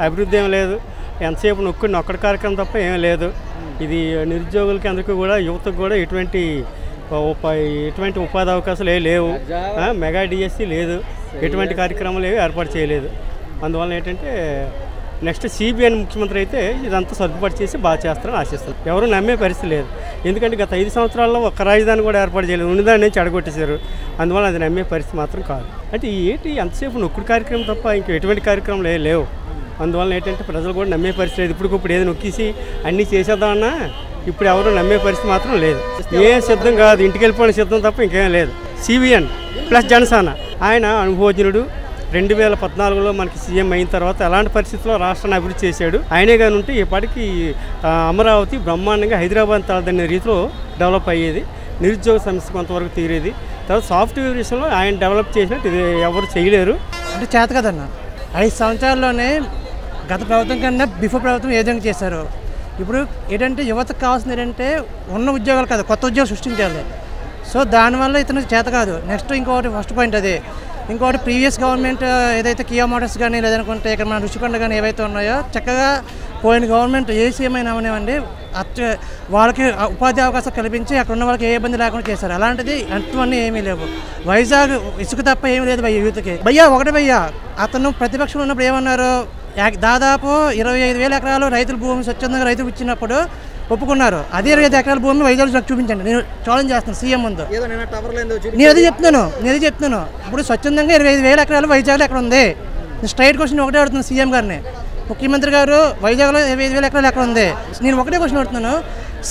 అభివృద్ధి ఏం లేదు. ఎంతసేపు నొక్కడి కార్యక్రమం తప్ప ఏమీ లేదు. ఇది నిరుద్యోగులకి అందరికీ కూడా, యువతకు కూడా ఎటువంటి ఉపాధి అవకాశాలు ఏవి లేవు. మెగా డిఎస్సి లేదు, ఎటువంటి కార్యక్రమాలు ఏవి ఏర్పాటు చేయలేదు. అందువల్ల ఏంటంటే నెక్స్ట్ సిబిఐ ముఖ్యమంత్రి అయితే ఇదంతా సర్దుబాటు చేసి బాగా చేస్తారని ఆశిస్తారు. ఎవరు నమ్మే పరిస్థితి లేదు. ఎందుకంటే గత 5 సంవత్సరాల్లో ఒక్క రాజధాని కూడా ఏర్పాటు చేయలేదు. ఉన్నదాన్ని నుంచి చెడగొట్టేశారు. అందువల్ల అది నమ్మే పరిస్థితి మాత్రం కాదు. అంటే ఏంటి ఎంతసేపు నొక్కుడు కార్యక్రమం తప్ప ఇంక ఎటువంటి కార్యక్రమాలు ఏవి లేవు. అందువల్ల ఏంటంటే ప్రజలు కూడా నమ్మే పరిస్థితి లేదు. ఇప్పుడు ఏది నొక్కేసి అన్నీ చేసేద్దామన్నా ఇప్పుడు ఎవరు నమ్మే పరిస్థితి మాత్రం లేదు. ఏం సిద్ధం కాదు, ఇంటికి వెళ్ళిపోయిన సిద్ధం తప్ప ఇంకేం లేదు. సిబిఎన్ ప్లస్ జనసేన ఆయన అనుభవజ్ఞుడు. 2014లో మనకి సీఎం అయిన తర్వాత ఎలాంటి పరిస్థితుల్లో రాష్ట్రాన్ని అభివృద్ధి చేశాడు. ఆయనే కానీ ఉంటే ఇప్పటికీ అమరావతి బ్రహ్మాండంగా హైదరాబాద్ తలదన్న రీతిలో డెవలప్ అయ్యేది. నిరుద్యోగ సమస్య కొంతవరకు తీరేది. తర్వాత సాఫ్ట్వేర్ విషయంలో ఆయన డెవలప్ చేసినట్టు ఇది ఎవరు చేయలేరు. అంటే చేత కదన్న 5 సంవత్సరాల్లోనే గత ప్రభుత్వం కన్నా బిఫోర్ ప్రభుత్వం ఏ విధంగా చేశారు. ఇప్పుడు ఏంటంటే యువతకు కావాల్సింది ఏంటంటే ఉన్న ఉద్యోగాలు కాదు, కొత్త ఉద్యోగాలు సృష్టించాలి. సో దానివల్ల ఇతను చేత కాదు. నెక్స్ట్ ఇంకొకటి ఫస్ట్ పాయింట్ అది. ఇంకోటి ప్రీవియస్ గవర్నమెంట్ ఏదైతే కియా మోటార్స్ కానీ లేదనుకుంటే ఇక్కడ మన రుషికొండ కానీ ఏవైతే ఉన్నాయో చక్కగా పోయిన గవర్నమెంట్ ఏ సీఎం అయినా అవనివ్వండి వాళ్ళకి ఉపాధి అవకాశం కల్పించి అక్కడ ఉన్న వాళ్ళకి ఏ ఇబ్బంది లేకుండా చేశారు. అలాంటిది అటువన్నీ ఏమీ లేవు. వైజాగ్ ఇసుక తప్ప ఏమీ లేదు భయ్య యూత్కి. భయ్యా అతను ప్రతిపక్షంలో ఉన్నప్పుడు ఏమన్నారు, దాదాపు 25,000 ఎకరాలు రైతుల భూమి స్వచ్ఛందంగా రైతులు ఇచ్చినప్పుడు ఒప్పుకున్నారు. అదే 25 ఎకరాల భూమి వైజాగ్ నాకు చూపించండి, నేను ఛాలెంజ్ చేస్తాను సీఎం ముందు. నేను అది చెప్తున్నాను. ఇప్పుడు స్వచ్ఛందంగా 25,000 ఎకరాలు వైజాగ్లో ఎక్కడ ఉంది? నేను స్ట్రైట్ క్వశ్చన్ ఒకటే అడుగుతున్నాను సీఎం గారిని. ముఖ్యమంత్రి గారు వైజాగ్లో 25,000 ఎకరాలు ఎక్కడ ఉంది? నేను ఒకటే క్వశ్చన్ అడుగుతున్నాను.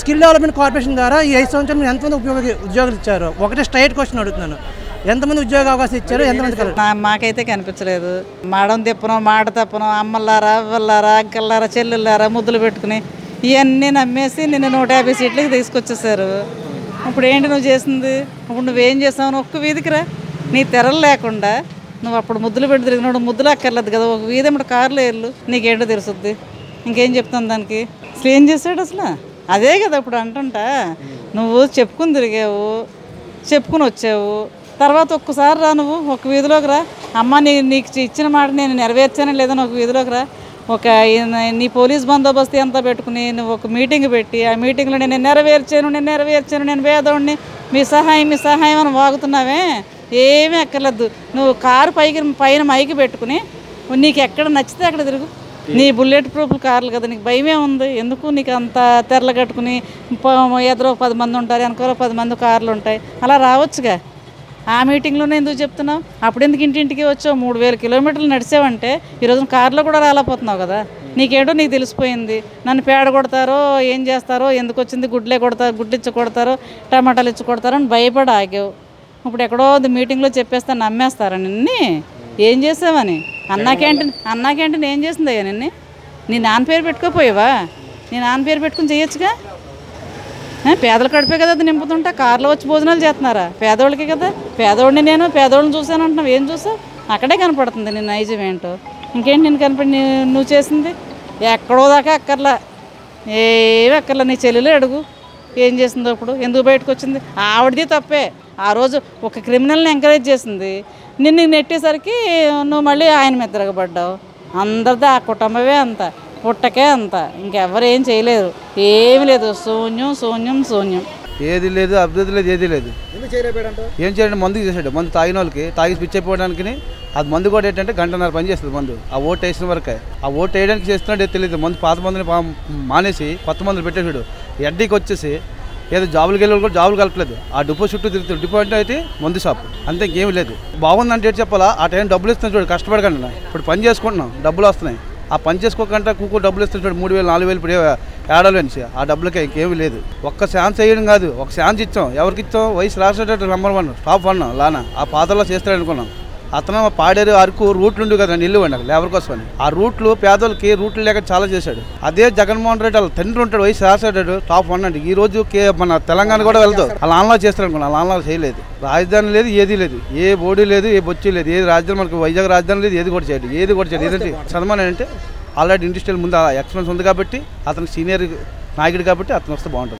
స్కిల్ డెవలప్మెంట్ కార్పొరేషన్ ద్వారా ఈ 5 సంవత్సరాలు ఎంతమంది ఉద్యోగాలు ఇచ్చారు? ఒకటే స్ట్రైట్ క్వశ్చన్ అడుగుతున్నాను. ఎంతమంది ఉద్యోగ అవకాశం ఇచ్చారు? ఎంతమంది? మాకైతే కనిపించలేదు. మాడం తిప్పను, మాట తప్పను, అమ్మలారా, అవ్వలారా, అక్కలారా, చెల్లెళ్ళారా ముద్దులు పెట్టుకుని ఇవన్నీ నమ్మేసి నిన్ను 150 సీట్లకి తీసుకొచ్చేసారు. ఇప్పుడు ఏంటి నువ్వు చేసింది? ఇప్పుడు నువ్వేం చేసావు? ఒక్క వీధికి రా, నీ తెరలు లేకుండా నువ్వు అప్పుడు ముద్దులు పెట్టి తిరిగినప్పుడు ముద్దులు అక్కర్లేదు కదా, ఒక వీధి ఏమిటి కార్లు వెళ్ళు, నీకేంటో తెలుసుద్ది. ఇంకేం చెప్తాను దానికి? అసలు ఏం చేశాడు అసలు? అదే కదా ఇప్పుడు అంటుంటా. నువ్వు చెప్పుకుని తిరిగావు, చెప్పుకుని వచ్చావు, తర్వాత ఒక్కసారి రా, నువ్వు ఒక వీధిలోకి రా, అమ్మ నీకు ఇచ్చిన మాట నేను నెరవేర్చాను లేదని ఒక వీధిలోకి రా. నీ పోలీస్ బందోబస్తు అంతా పెట్టుకుని నువ్వు ఒక మీటింగ్ పెట్టి ఆ మీటింగ్లో నేను నెరవేర్చాను, నేను పేదోడిని, మీ సహాయం అని వాగుతున్నావే. ఏమీ అక్కర్లేదు. నువ్వు కారు పైన మైకి పెట్టుకుని నీకు ఎక్కడ నచ్చితే అక్కడ తిరుగు. నీ బుల్లెట్ ప్రూఫ్ కార్లు కదా, నీకు భయమే ఉంది. ఎందుకు నీకు అంత తెరలు కట్టుకుని ఎదురో 10 మంది ఉంటారు, వెనకాల 10 మంది కార్లు ఉంటాయి, అలా రావచ్చుగా. ఆ మీటింగ్లోనే ఎందుకు చెప్తున్నావు? అప్పుడు ఎందుకు ఇంటింటికి వచ్చావు? 3,000 కిలోమీటర్లు నడిచావంటే ఈరోజు కార్లో కూడా రాలేకపోతున్నావు కదా. నీకేటో నీకు తెలిసిపోయింది. నన్ను పేడ కొడతారో ఏం చేస్తారో, ఎందుకు వచ్చింది గుడ్డిచ్చి కొడతారో, టమాటాలు ఇచ్చి కొడతారో అని భయపడి ఆగావు. ఇప్పుడు ఎక్కడో మీటింగ్లో చెప్పేస్తా నమ్మేస్తారా నిన్ను? ఏం చేసావని? అన్నా క్యాంటీన్ ఏం చేసిందయ్యా నిన్ను? నీ నాన్న పేరు పెట్టుకోపోయావా? నీ నాన్న పేరు పెట్టుకుని చేయొచ్చుగా. పేదల కడిపే కదా అది నింపుతుంటా. కార్లో వచ్చి భోజనాలు చేస్తున్నారా? పేదోళ్ళకి కదా. పేదోళ్ళని చూశాను అంటున్నావు. ఏం చూసావు? అక్కడే కనపడుతుంది నేను నైజం ఏంటో. ఇంకేంటి నేను కనపడి నువ్వు చేసింది? ఎక్కడో దాకా అక్కర్లా, ఏమి అక్కర్లా. నీ చెల్లెలు అడుగు ఏం చేసిందో. ఇప్పుడు ఎందుకు బయటకు వచ్చింది? ఆవిడది తప్పే. ఆ రోజు ఒక క్రిమినల్ని ఎంకరేజ్ చేసింది, నిన్ను నెట్టేసరికి నువ్వు మళ్ళీ ఆయన మీద తిరగబడ్డావు. అందరిది ఆ కుటుంబమే అంత, పుట్టకే అంత, ఇంకెవరేం చేయలేరు. ఏమి లేదు, శూన్యం. ఏది లేదు, అభివృద్ధి లేదు, ఏది లేదు. ఏం చేయాలంటే మందుకు చేసాడు. మందు తాగిన వాళ్ళకి తాగి పిచ్చి అయిపోవడానికి అది మందు కూడా ఏంటంటే 1.5 గంట పని చేస్తుంది మందు. ఆ ఓటు వేసిన వరకే. ఆ ఓటు వేయడానికి చేస్తున్నాడు తెలియదు. మందు పాత మందుని మానేసి కొత్త మందులు పెట్టేసాడు. ఎడ్డీకి వచ్చేసి ఏదో జాబులకి వెళ్ళి కూడా జాబులు కలపలేదు. ఆ డిపో చుట్టూ తిరుగుతాడు. డిపో అంటే అయితే మందు షాప్, అంతే, ఇంకేమి లేదు. బాగుందంటే ఏంటి చెప్పాలా? ఆ టైం డబ్బులు ఇస్తున్నాడు చూడు, కష్టపడకండి. ఇప్పుడు పని చేసుకుంటున్నాం, డబ్బులు వస్తున్నాయి. ఆ పని చేసుకోకుండా డబ్బులు ఇస్తున్నాడు చూడు, 3,000 4,000 ఇప్పుడు ఏడాలు అనేసి. ఆ డబ్బులకి ఇంకేమీ లేదు. ఒక్క ఛాన్స్ వేయడం కాదు, ఒక ఛాన్స్ ఇచ్చాం. ఎవరికి ఇచ్చాం? వైఎస్ రాజశేఖర్ నెంబర్ 1 టాప్ 1 లానా ఆ పాతలో చేస్తాడు అనుకున్నాం. అతను పాడేరు అరకు రూట్లు ఉండు కదా, నిల్లు అండి లేబర్ కోసం అని. ఆ రూట్లు పేదోళ్ళకి రూట్లు లేక చాలా చేశాడు. అదే జగన్మోహన్ రెడ్డి వాళ్ళ తండ్రి ఉంటాడు, వైఎస్ రాజశేఖర్ టాప్ 1 అండి. ఈ రోజు మన తెలంగాణ కూడా వెళ్తాం. అలా ఆన్లైన్ చేస్తారు అనుకున్నాను. అలా ఆన్లైన్ చేయలేదు. రాజధాని లేదు, ఏది లేదు, ఏ బోడీ లేదు, ఏ బొచ్చి లేదు, ఏది రాజధాని మనకు వైజాగ్ రాజధాని లేదు, ఏది కూడా చేయలేదు. ఏదంటే చదమని అంటే ఆల్రెడీ ఇండస్ట్రియల్ ముందు ఎక్స్పీరియన్స్ ఉంది కాబట్టి, అతనికి సీనియర్ నాయకుడు కాబట్టి అతను వస్తే బాగుంటుంది.